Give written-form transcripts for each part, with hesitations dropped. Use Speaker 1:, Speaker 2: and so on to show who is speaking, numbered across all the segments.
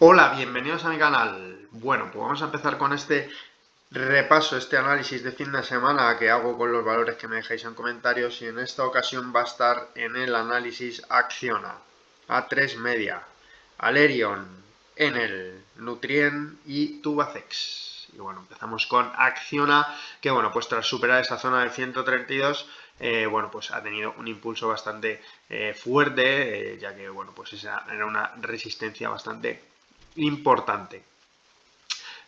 Speaker 1: Hola, bienvenidos a mi canal. Bueno, pues vamos a empezar con este repaso, este análisis de fin de semana que hago con los valores que me dejáis en comentarios, y en esta ocasión va a estar en el análisis Acciona, A3 Media, Alerion, Enel, Nutrien y Tubacex. Y bueno, empezamos con Acciona, que bueno, pues tras superar esa zona del 132, bueno, pues ha tenido un impulso bastante fuerte, ya que bueno, pues esa era una resistencia bastante importante.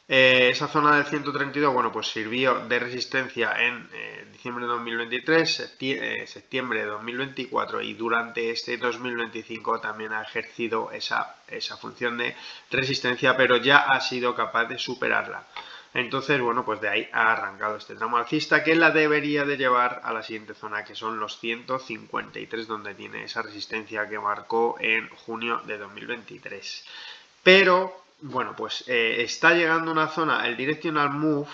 Speaker 1: Esa zona del 132, bueno, pues sirvió de resistencia en diciembre de 2023, septiembre de 2024, y durante este 2025 también ha ejercido esa función de resistencia, pero ya ha sido capaz de superarla. Entonces, bueno, pues de ahí ha arrancado este tramo alcista que la debería de llevar a la siguiente zona, que son los 153, donde tiene esa resistencia que marcó en junio de 2023. Pero, bueno, pues está llegando una zona, el Directional Move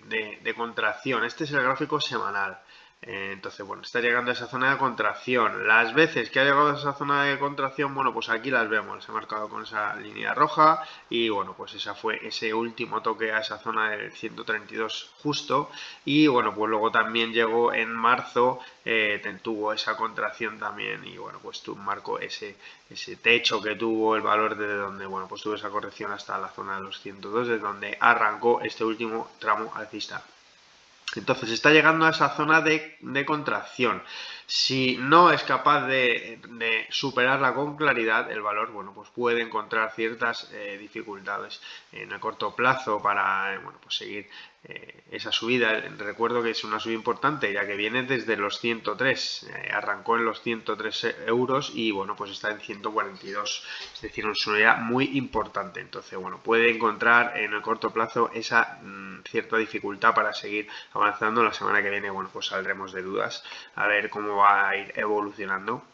Speaker 1: de contracción. Este es el gráfico semanal. Entonces, bueno, está llegando a esa zona de contracción. Las veces que ha llegado a esa zona de contracción, bueno, pues aquí las vemos. Se ha marcado con esa línea roja y, bueno, pues esa fue ese último toque a esa zona del 132 justo. Y, bueno, pues luego también llegó en marzo, tuvo esa contracción también y, bueno, pues marcó ese techo que tuvo el valor desde donde, bueno, pues tuvo esa corrección hasta la zona de los 102, desde donde arrancó este último tramo alcista. Entonces está llegando a esa zona de contracción. Si no es capaz de superarla con claridad, el valor, bueno, pues puede encontrar ciertas dificultades en el corto plazo para, bueno, pues seguir esa subida. Recuerdo que es una subida importante, ya que viene desde los 103, arrancó en los 103 euros y, bueno, pues está en 142, es decir, una subida muy importante. Entonces, bueno, puede encontrar en el corto plazo esa cierta dificultad para seguir avanzando. La semana que viene, bueno, pues saldremos de dudas a ver cómo va a ir evolucionando.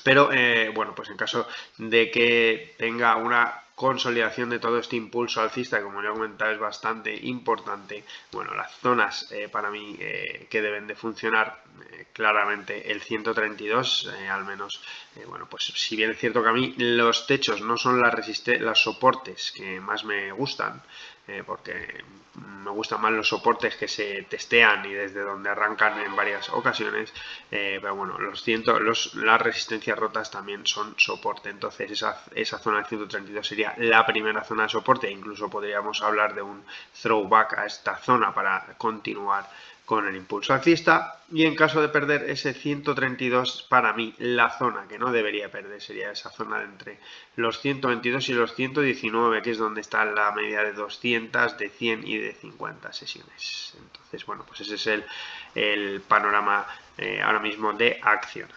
Speaker 1: Pero, bueno, pues en caso de que tenga una consolidación de todo este impulso alcista, como ya he comentado, es bastante importante. Bueno, las zonas para mí que deben de funcionar claramente el 132, al menos, bueno, pues si bien es cierto que a mí los techos no son las soportes que más me gustan, porque me gustan más los soportes que se testean y desde donde arrancan en varias ocasiones, pero bueno, las resistencias rotas también son soporte. Entonces esa zona del 132 sería la primera zona de soporte. Incluso podríamos hablar de un throwback a esta zona para continuar con el impulso alcista. Y en caso de perder ese 132, para mí la zona que no debería perder sería esa zona de entre los 122 y los 119, que es donde está la media de 200, de 100 y de 50 sesiones. Entonces, bueno, pues ese es el panorama ahora mismo de Acciona.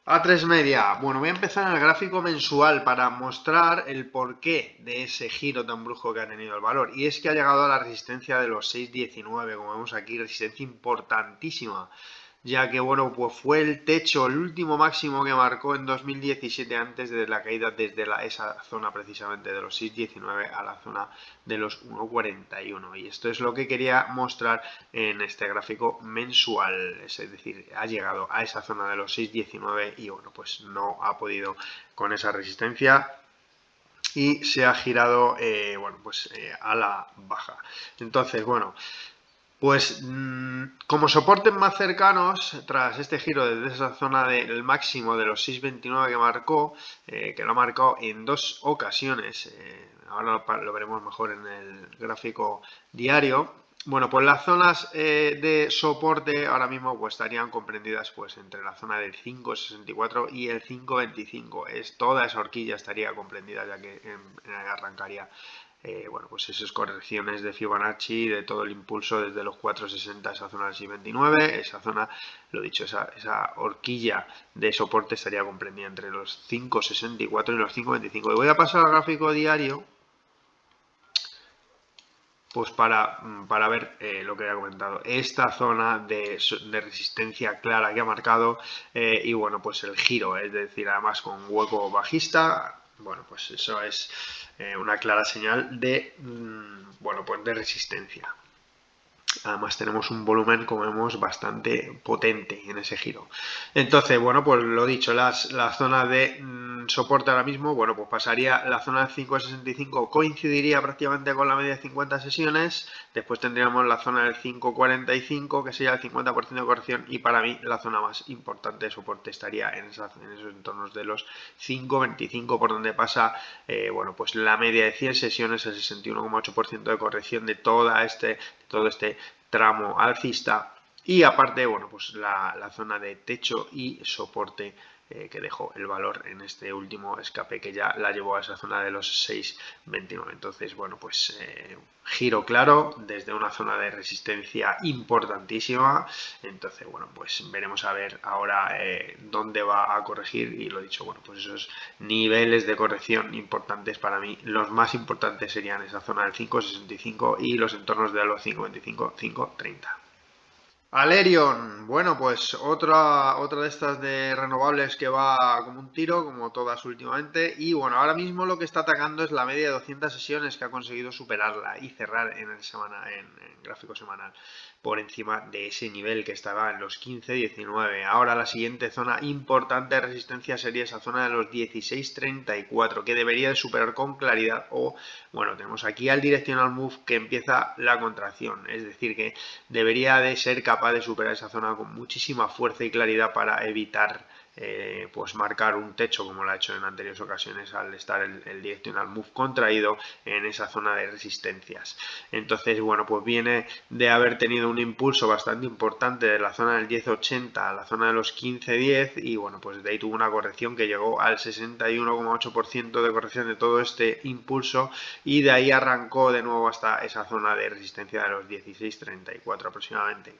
Speaker 1: A3 Media. Bueno, voy a empezar en el gráfico mensual para mostrar el porqué de ese giro tan brusco que ha tenido el valor. Y es que ha llegado a la resistencia de los 6,19, como vemos aquí, resistencia importantísima, ya que, bueno, pues fue el techo, el último máximo que marcó en 2017 antes de la caída desde esa zona precisamente de los 6,19 a la zona de los 1,41. Y esto es lo que quería mostrar en este gráfico mensual, es decir, ha llegado a esa zona de los 6,19 y, bueno, pues no ha podido con esa resistencia y se ha girado, bueno, pues a la baja. Entonces, bueno, pues como soportes más cercanos, tras este giro desde esa zona del máximo de los 6,29 que marcó, que lo ha marcado en dos ocasiones, ahora lo veremos mejor en el gráfico diario. Bueno, pues las zonas de soporte ahora mismo pues estarían comprendidas pues entre la zona del 5,64 y el 5,25. Toda esa horquilla estaría comprendida, ya que arrancaría bueno, pues esas correcciones de Fibonacci, de todo el impulso desde los 4,60 a esa zona del 6,29, esa zona, lo dicho, esa horquilla de soporte estaría comprendida entre los 5,64 y los 5,25. Y voy a pasar al gráfico diario, pues para ver lo que he comentado, esta zona de resistencia clara que ha marcado, y, bueno, pues el giro, es decir, además con hueco bajista. Bueno, pues eso es una clara señal de, bueno, pues de resistencia. Además tenemos un volumen, como vemos, bastante potente en ese giro. Entonces, bueno, pues lo dicho, la zona de soporte ahora mismo, bueno, pues pasaría la zona de 5,65, coincidiría prácticamente con la media de 50 sesiones. Después tendríamos la zona del 5,45, que sería el 50% de corrección. Y para mí la zona más importante de soporte estaría en esos entornos de los 5,25, por donde pasa, bueno, pues la media de 100 sesiones, el 61,8% de corrección de todo este tramo alcista, y aparte, bueno, pues la zona de techo y soporte que dejó el valor en este último escape, que ya la llevó a esa zona de los 6,29. Entonces, bueno, pues giro claro desde una zona de resistencia importantísima. Entonces, bueno, pues veremos a ver ahora dónde va a corregir, y lo dicho, bueno, pues esos niveles de corrección importantes para mí, los más importantes serían esa zona del 5,65 y los entornos de los 5,25, 5,30. Alerion, bueno, pues otra de estas de renovables que va como un tiro, como todas últimamente, y bueno, ahora mismo lo que está atacando es la media de 200 sesiones, que ha conseguido superarla y cerrar en gráfico semanal por encima de ese nivel que estaba en los 15,19. Ahora la siguiente zona importante de resistencia sería esa zona de los 16,34, que debería de superar con claridad. O bueno, tenemos aquí al directional move que empieza la contracción, es decir, que debería de ser capaz de superar esa zona con muchísima fuerza y claridad para evitar pues marcar un techo, como lo ha hecho en anteriores ocasiones al estar el directional move contraído en esa zona de resistencias. Entonces, bueno, pues viene de haber tenido un impulso bastante importante de la zona del 10,80 a la zona de los 15,10, y bueno, pues de ahí tuvo una corrección que llegó al 61,8% de corrección de todo este impulso, y de ahí arrancó de nuevo hasta esa zona de resistencia de los 16,34 aproximadamente.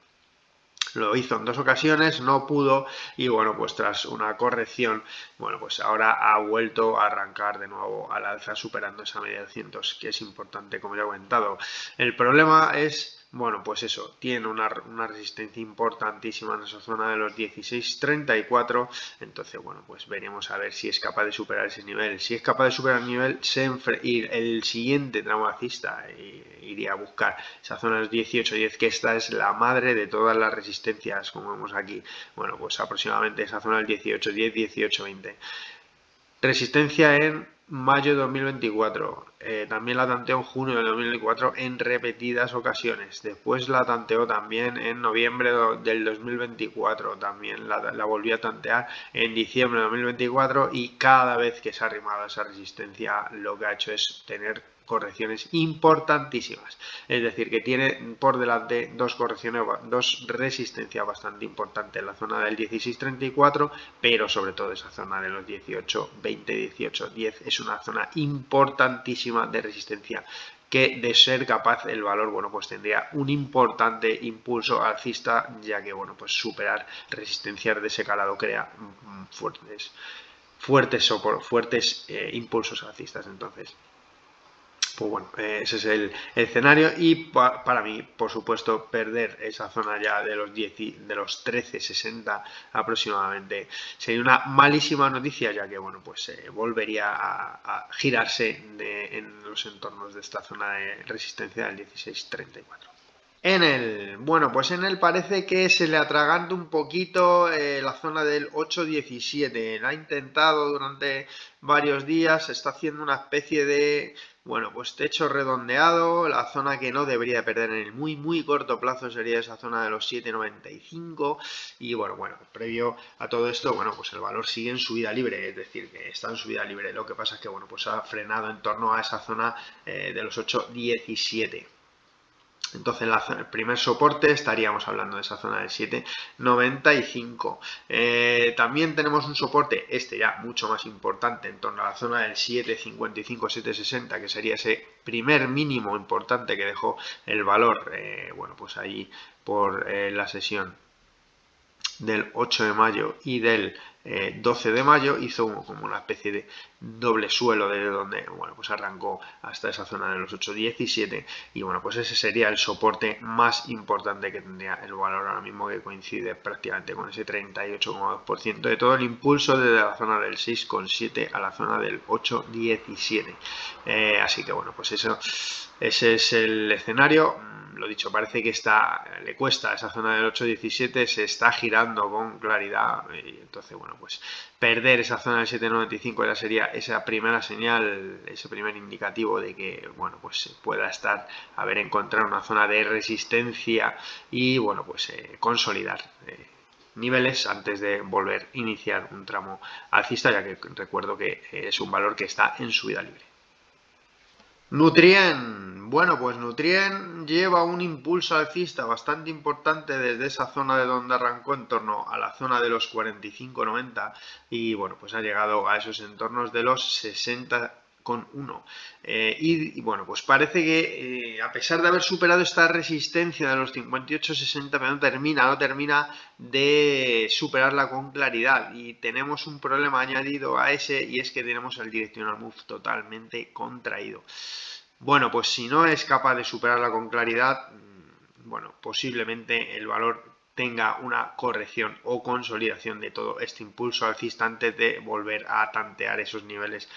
Speaker 1: Lo hizo en 2 ocasiones, no pudo, y bueno, pues tras una corrección, bueno, pues ahora ha vuelto a arrancar de nuevo al alza, superando esa media de 200, que es importante, como ya he comentado. El problema es, bueno, pues eso, tiene una resistencia importantísima en esa zona de los 16,34. Entonces, bueno, pues veremos a ver si es capaz de superar ese nivel. Si es capaz de superar el nivel, el siguiente tramo alcista iría a buscar esa zona de los 18,10, que esta es la madre de todas las resistencias, como vemos aquí. Bueno, pues aproximadamente esa zona del 18,10, 18,20. Resistencia en mayo de 2024, también la tanteó en junio de 2024 en repetidas ocasiones. Después la tanteó también en noviembre del 2024, también la volvió a tantear en diciembre de 2024, y cada vez que se ha arrimado a esa resistencia lo que ha hecho es tener correcciones importantísimas. Es decir, que tiene por delante dos resistencias bastante importantes, la zona del 16,34, pero sobre todo esa zona de los 18,20, 18,10 es una zona importantísima de resistencia, que de ser capaz el valor, bueno, pues tendría un importante impulso alcista, ya que, bueno, pues superar resistencias de ese calado crea fuertes impulsos alcistas. Entonces, pues bueno, ese es el escenario, y para mí, por supuesto, perder esa zona ya de los 13,60 aproximadamente sería una malísima noticia, ya que, bueno, pues volvería a girarse en los entornos de esta zona de resistencia del 16,34. Bueno, pues en él parece que se le atraganta un poquito la zona del 8,17. La ha intentado durante varios días, está haciendo una especie de, bueno, pues techo redondeado. La zona que no debería perder en el muy corto plazo sería esa zona de los 7,95. Y bueno, previo a todo esto, bueno, pues el valor sigue en subida libre, es decir, que está en subida libre. Lo que pasa es que, bueno, pues ha frenado en torno a esa zona de los 8,17. Entonces, el primer soporte estaríamos hablando de esa zona del 7,95. También tenemos un soporte, este ya mucho más importante, en torno a la zona del 7,55, 7,60, que sería ese primer mínimo importante que dejó el valor, bueno, pues ahí por la sesión del 8 de mayo y del 12 de mayo, hizo como una especie de doble suelo de donde, bueno, pues arrancó hasta esa zona de los 8,17 y bueno, pues ese sería el soporte más importante que tendría el valor ahora mismo, que coincide prácticamente con ese 38,2% de todo el impulso desde la zona del 6,7 a la zona del 8,17. Así que bueno, pues ese es el escenario. Lo dicho, parece que le cuesta esa zona del 8,17, se está girando con claridad y entonces, bueno, pues perder esa zona del 7,95 ya sería esa primera señal, ese primer indicativo de que, bueno, pues pueda haber encontrado una zona de resistencia y, bueno, pues consolidar niveles antes de volver a iniciar un tramo alcista, ya que recuerdo que es un valor que está en subida libre. Nutrien, bueno, pues Nutrien lleva un impulso alcista bastante importante desde esa zona de donde arrancó en torno a la zona de los 45,90 y bueno, pues ha llegado a esos entornos de los 60,1. Y bueno, pues parece que a pesar de haber superado esta resistencia de los 58,60, no termina de superarla con claridad y tenemos un problema añadido a ese, y es que tenemos el directional move totalmente contraído. Bueno, pues si no es capaz de superarla con claridad, bueno, posiblemente el valor tenga una corrección o consolidación de todo este impulso alcista antes de volver a tantear esos niveles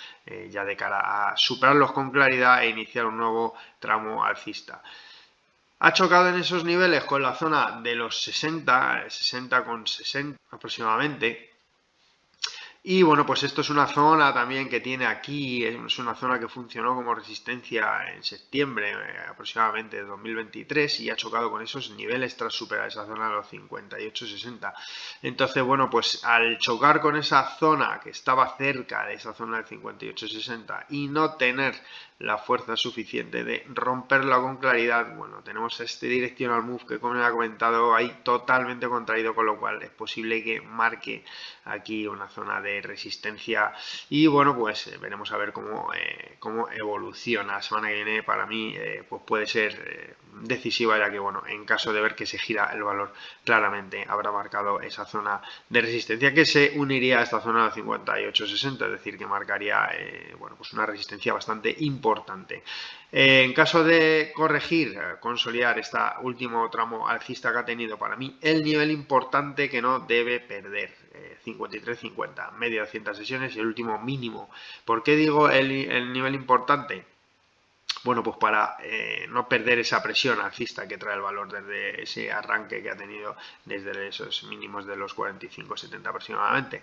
Speaker 1: ya de cara a superarlos con claridad e iniciar un nuevo tramo alcista. Ha chocado en esos niveles con la zona de los 60,60 aproximadamente. Y bueno, pues esto es una zona también que tiene aquí, es una zona que funcionó como resistencia en septiembre aproximadamente de 2023 y ha chocado con esos niveles tras superar esa zona de los 58,60. Entonces, bueno, pues al chocar con esa zona que estaba cerca de esa zona del 58,60 y no tener la fuerza suficiente de romperla con claridad, bueno, tenemos este directional move que, como he comentado, ahí totalmente contraído, con lo cual es posible que marque aquí una zona de resistencia y bueno, pues veremos a ver cómo evoluciona. La semana que viene para mí pues puede ser decisiva, ya que bueno, en caso de ver que se gira el valor, claramente habrá marcado esa zona de resistencia que se uniría a esta zona de 58,60, es decir, que marcaría bueno, pues una resistencia bastante importante. En caso de corregir, consolidar este último tramo alcista que ha tenido, para mí el nivel importante que no debe perder, 53,50, media de 200 sesiones y el último mínimo. ¿Por qué digo el nivel importante? Bueno, pues para no perder esa presión alcista que trae el valor desde ese arranque que ha tenido desde esos mínimos de los 45,70 aproximadamente.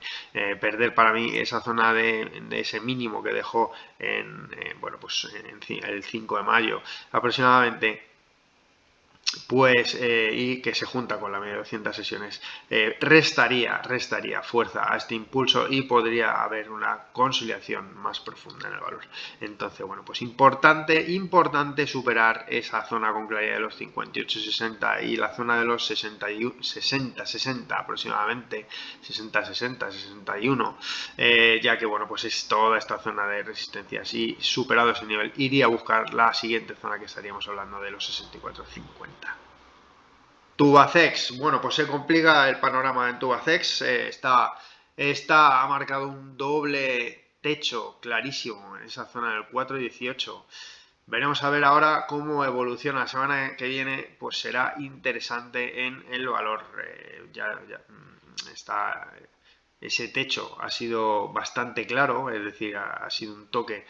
Speaker 1: Perder para mí esa zona de ese mínimo que dejó bueno, pues el 5 de mayo aproximadamente, pues y que se junta con la media de 200 sesiones, restaría fuerza a este impulso y podría haber una consolidación más profunda en el valor. Entonces, bueno, pues importante superar esa zona con claridad de los 58,60 y la zona de los 60 aproximadamente, 60,60, 61, ya que bueno, pues es toda esta zona de resistencia. Así, superado ese nivel, iría a buscar la siguiente zona, que estaríamos hablando de los 64,50. Tubacex, bueno, pues se complica el panorama en Tubacex. Ha marcado un doble techo clarísimo en esa zona del 4,18. Veremos a ver ahora cómo evoluciona la semana que viene, pues será interesante en el valor. Está, ese techo ha sido bastante claro, es decir, ha sido un toque,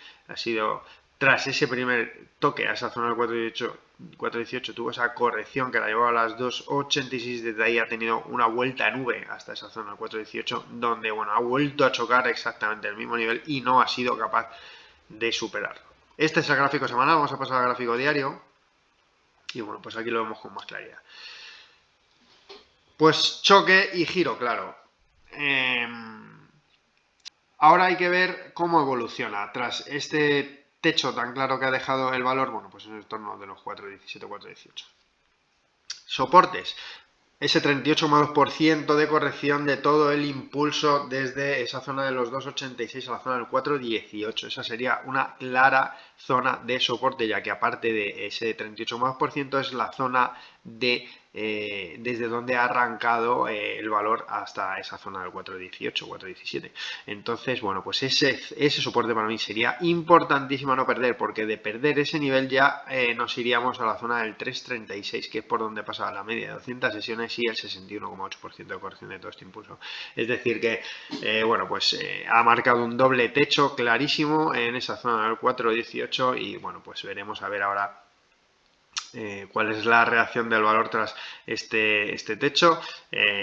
Speaker 1: tras ese primer toque a esa zona del 4,18 tuvo esa corrección que la llevó a las 2,86, desde ahí ha tenido una vuelta en V hasta esa zona del 4,18, donde bueno, ha vuelto a chocar exactamente el mismo nivel y no ha sido capaz de superarlo. Este es el gráfico semanal, vamos a pasar al gráfico diario y bueno, pues aquí lo vemos con más claridad. Pues choque y giro, claro. Ahora hay que ver cómo evoluciona tras este techo tan claro que ha dejado el valor, bueno, pues en el torno de los 4,17, 4,18. Soportes, ese 38,2% de corrección de todo el impulso desde esa zona de los 2,86 a la zona del 4,18. Esa sería una clara zona de soporte, ya que aparte de ese 38,2% es la zona de desde donde ha arrancado el valor hasta esa zona del 4.18, 4.17. Entonces, bueno, pues ese soporte para mí sería importantísimo no perder, porque de perder ese nivel ya nos iríamos a la zona del 3.36, que es por donde pasa la media de 200 sesiones y el 61,8% de corrección de todo este impulso. Es decir que, bueno, pues ha marcado un doble techo clarísimo en esa zona del 4.18 y, bueno, pues veremos a ver ahora cuál es la reacción del valor tras este techo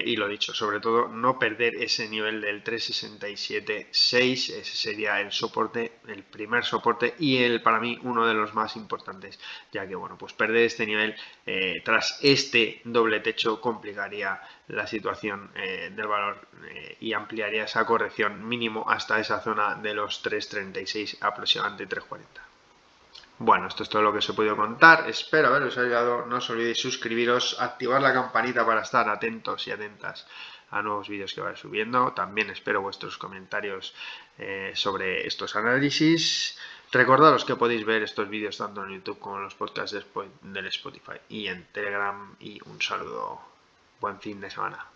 Speaker 1: y lo dicho, sobre todo no perder ese nivel del 3.67.6, ese sería el soporte, el primer soporte y para mí uno de los más importantes, ya que bueno, pues perder este nivel tras este doble techo complicaría la situación del valor y ampliaría esa corrección mínimo hasta esa zona de los 3.36 aproximadamente 3.40. Bueno, esto es todo lo que os he podido contar. Espero haberos ayudado. No os olvidéis suscribiros, activar la campanita para estar atentos y atentas a nuevos vídeos que vaya subiendo. También espero vuestros comentarios sobre estos análisis. Recordaros que podéis ver estos vídeos tanto en YouTube como en los podcasts del Spotify y en Telegram. Y un saludo. Buen fin de semana.